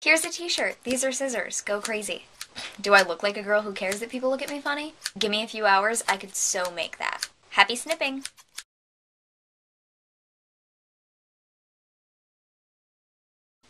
Here's a t-shirt. These are scissors. Go crazy. Do I look like a girl who cares that people look at me funny? Give me a few hours, I could so make that. Happy snipping!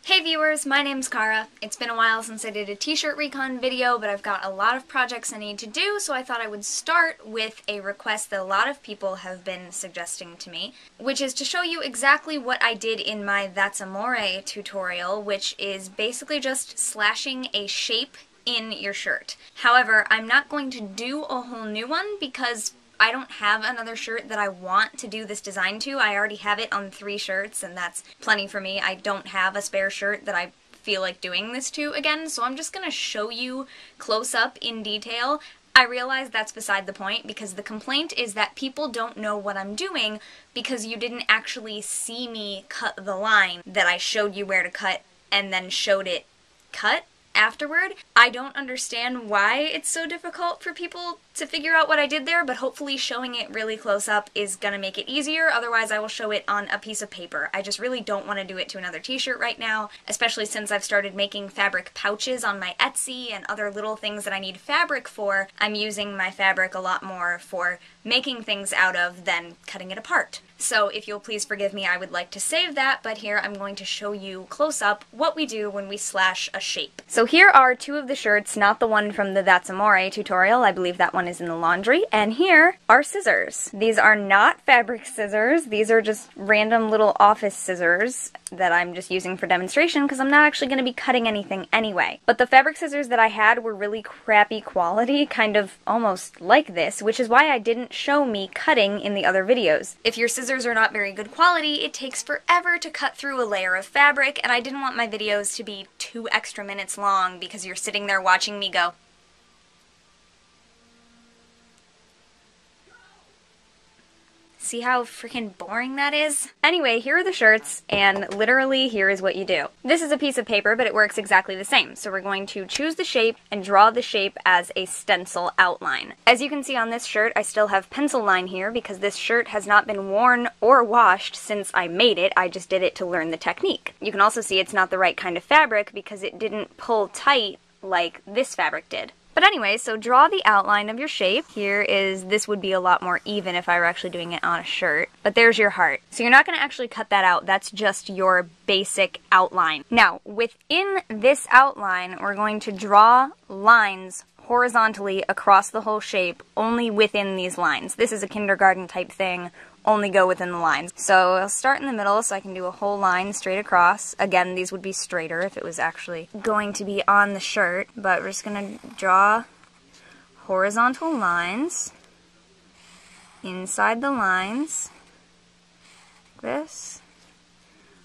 Hey viewers, my name's Cara. It's been a while since I did a t-shirt recon video, but I've got a lot of projects I need to do, so I thought I would start with a request that a lot of people have been suggesting to me, which is to show you exactly what I did in my That's Amore tutorial, which is basically just slashing a shape in your shirt. However, I'm not going to do a whole new one because I don't have another shirt that I want to do this design to. I already have it on 3 shirts, and that's plenty for me. I don't have a spare shirt that I feel like doing this to again, so I'm just gonna show you close up in detail. I realize that's beside the point because the complaint is that people don't know what I'm doing because you didn't actually see me cut the line that I showed you where to cut and then showed it cut afterward. I don't understand why it's so difficult for people to figure out what I did there, but hopefully showing it really close up is gonna make it easier. Otherwise I will show it on a piece of paper. I just really don't want to do it to another t-shirt right now, especially since I've started making fabric pouches on my Etsy and other little things that I need fabric for. I'm using my fabric a lot more for making things out of than cutting it apart. So if you'll please forgive me, I would like to save that, but here I'm going to show you close up what we do when we slash a shape. So here are 2 of the shirts, not the one from the That's Amore tutorial. I believe that one is in the laundry. And here are scissors. These are not fabric scissors. These are just random little office scissors that I'm just using for demonstration because I'm not actually going to be cutting anything anyway. But the fabric scissors that I had were really crappy quality, kind of almost like this, which is why I didn't show me cutting in the other videos. If your scissors are not very good quality, it takes forever to cut through a layer of fabric, and I didn't want my videos to be 2 extra minutes long because you're sitting there watching me go. See how freaking boring that is? Anyway, here are the shirts, and literally here is what you do. This is a piece of paper, but it works exactly the same. So we're going to choose the shape and draw the shape as a stencil outline. As you can see on this shirt, I still have pencil line here because this shirt has not been worn or washed since I made it. I just did it to learn the technique. You can also see it's not the right kind of fabric because it didn't pull tight like this fabric did. But anyway, so draw the outline of your shape. This would be a lot more even if I were actually doing it on a shirt. But there's your heart. So you're not going to actually cut that out. That's just your basic outline. Now, within this outline, we're going to draw lines horizontally across the whole shape, only within these lines. This is a kindergarten type thing. Only go within the lines. So I'll start in the middle so I can do a whole line straight across. Again, these would be straighter if it was actually going to be on the shirt, but we're just going to draw horizontal lines inside the lines, like this,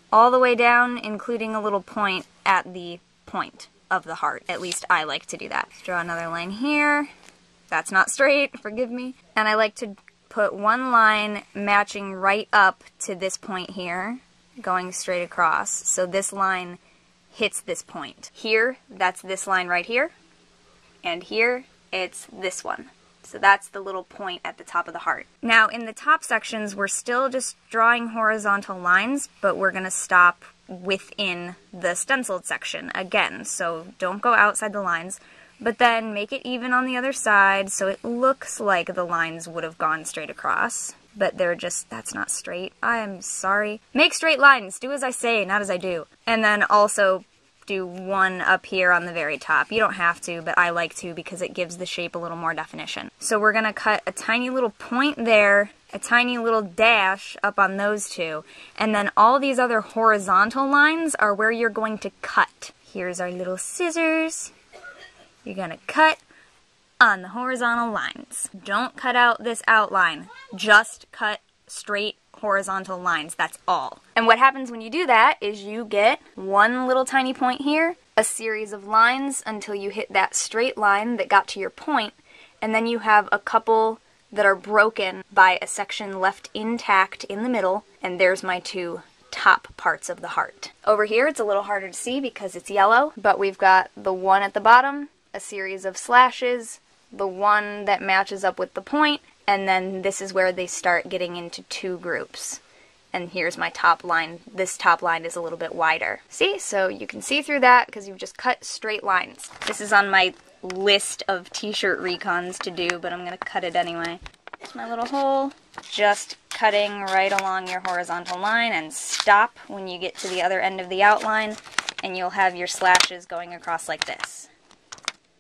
all the way down, including a little point at the point of the heart. At least I like to do that. Draw another line here. That's not straight, forgive me. And I like to put one line matching right up to this point here, going straight across. So this line hits this point. Here, that's this line right here. And here, it's this one. So that's the little point at the top of the heart. Now, in the top sections, we're still just drawing horizontal lines, but we're going to stop within the stenciled section again. So don't go outside the lines. But then make it even on the other side so it looks like the lines would have gone straight across. But they're just, that's not straight. I'm sorry. Make straight lines. Do as I say, not as I do. And then also do one up here on the very top. You don't have to, but I like to because it gives the shape a little more definition. So we're going to cut a tiny little point there, a tiny little dash up on those 2. And then all these other horizontal lines are where you're going to cut. Here's our little scissors. You're going to cut on the horizontal lines. Don't cut out this outline. Just cut straight horizontal lines. That's all. And what happens when you do that is you get one little tiny point here, a series of lines until you hit that straight line that got to your point, and then you have a couple that are broken by a section left intact in the middle, and there's my 2 top parts of the heart. Over here it's a little harder to see because it's yellow, but we've got the one at the bottom, a series of slashes, the one that matches up with the point, and then this is where they start getting into 2 groups. and here's my top line. This top line is a little bit wider. See? So you can see through that because you've just cut straight lines. This is on my list of t-shirt recons to do, but I'm going to cut it anyway. Here's my little hole. Just cutting right along your horizontal line, and stop when you get to the other end of the outline, and you'll have your slashes going across like this.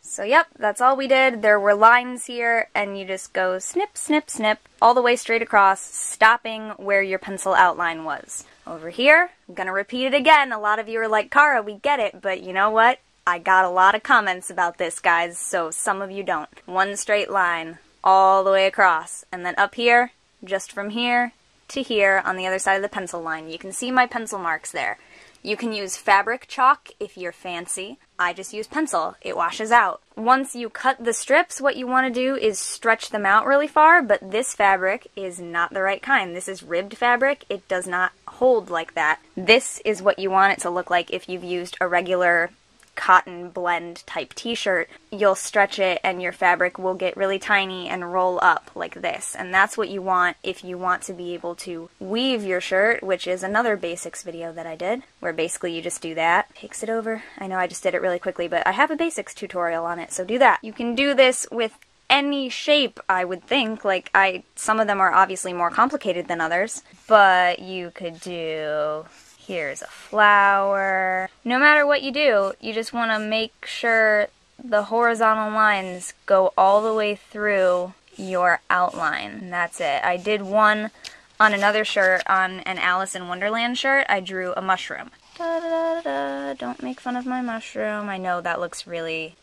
So yep, that's all we did. There were lines here, and you just go snip, snip, snip, all the way straight across, stopping where your pencil outline was. Over here, I'm gonna repeat it again. A lot of you are like, Cara, we get it, but you know what? I got a lot of comments about this, guys, so some of you don't. One straight line, all the way across, and then up here, just from here to here on the other side of the pencil line. You can see my pencil marks there. You can use fabric chalk if you're fancy. I just use pencil. It washes out. Once you cut the strips, what you want to do is stretch them out really far, but this fabric is not the right kind. This is ribbed fabric. It does not hold like that. This is what you want it to look like if you've used a regular cotton blend type t-shirt. You'll stretch it and your fabric will get really tiny and roll up like this, and that's what you want if you want to be able to weave your shirt, which is another basics video that I did, where basically you just do that. Takes it over. I know I just did it really quickly, but I have a basics tutorial on it, so do that. You can do this with any shape, I would think. Like, some of them are obviously more complicated than others, but you could do... Here's a flower. No matter what you do, you just want to make sure the horizontal lines go all the way through your outline. And that's it. I did one on another shirt, on an Alice in Wonderland shirt. I drew a mushroom. Da, da, da, da. Don't make fun of my mushroom. I know that looks really,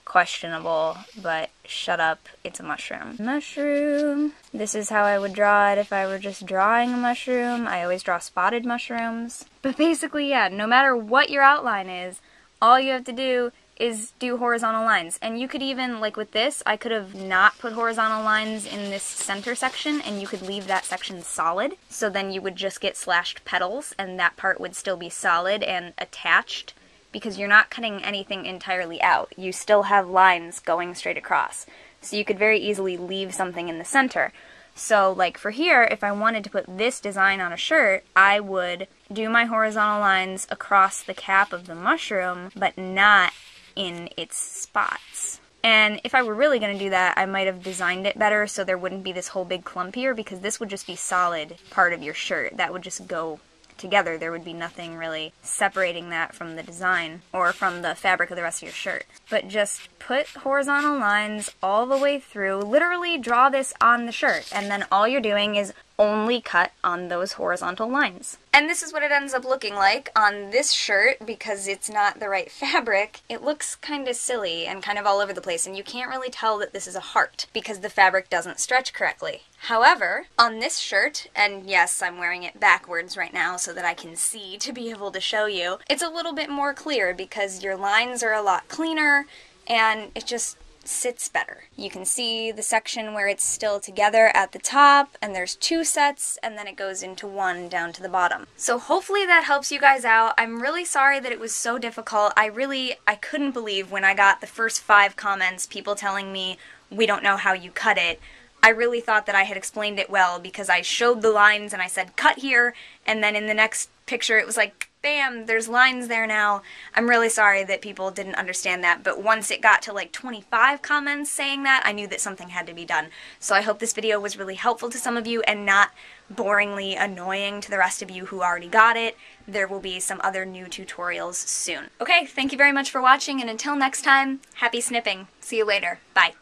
questionable, but shut up, it's a mushroom. Mushroom. This is how I would draw it if I were just drawing a mushroom. I always draw spotted mushrooms. But basically, no matter what your outline is, all you have to do is do horizontal lines. And you could even, like with this, I could have not put horizontal lines in this center section, and you could leave that section solid. So then you would just get slashed petals, and that part would still be solid and attached, because you're not cutting anything entirely out. You still have lines going straight across. So you could very easily leave something in the center. So like for here, if I wanted to put this design on a shirt, I would do my horizontal lines across the cap of the mushroom, but not in its spots. And if I were really going to do that, I might have designed it better so there wouldn't be this whole big clump here, because this would just be solid part of your shirt. That would just go together. There would be nothing really separating that from the design or from the fabric of the rest of your shirt. But just put horizontal lines all the way through. Literally draw this on the shirt, and then all you're doing is only cut on those horizontal lines. And this is what it ends up looking like on this shirt, because it's not the right fabric. It looks kind of silly and kind of all over the place, and you can't really tell that this is a heart because the fabric doesn't stretch correctly. However, on this shirt, and yes, I'm wearing it backwards right now so that I can see to be able to show you, it's a little bit more clear because your lines are a lot cleaner and it just sits better. You can see the section where it's still together at the top, and there's two sets, and then it goes into one down to the bottom. So hopefully that helps you guys out. I'm really sorry that it was so difficult. I couldn't believe when I got the first 5 comments, people telling me, we don't know how you cut it. I really thought that I had explained it well, because I showed the lines and I said, cut here, and then in the next picture it was like, bam, there's lines there now. I'm really sorry that people didn't understand that, but once it got to like 25 comments saying that, I knew that something had to be done. So I hope this video was really helpful to some of you and not boringly annoying to the rest of you who already got it. There will be some other new tutorials soon. Okay, thank you very much for watching, and until next time, happy snipping. See you later. Bye.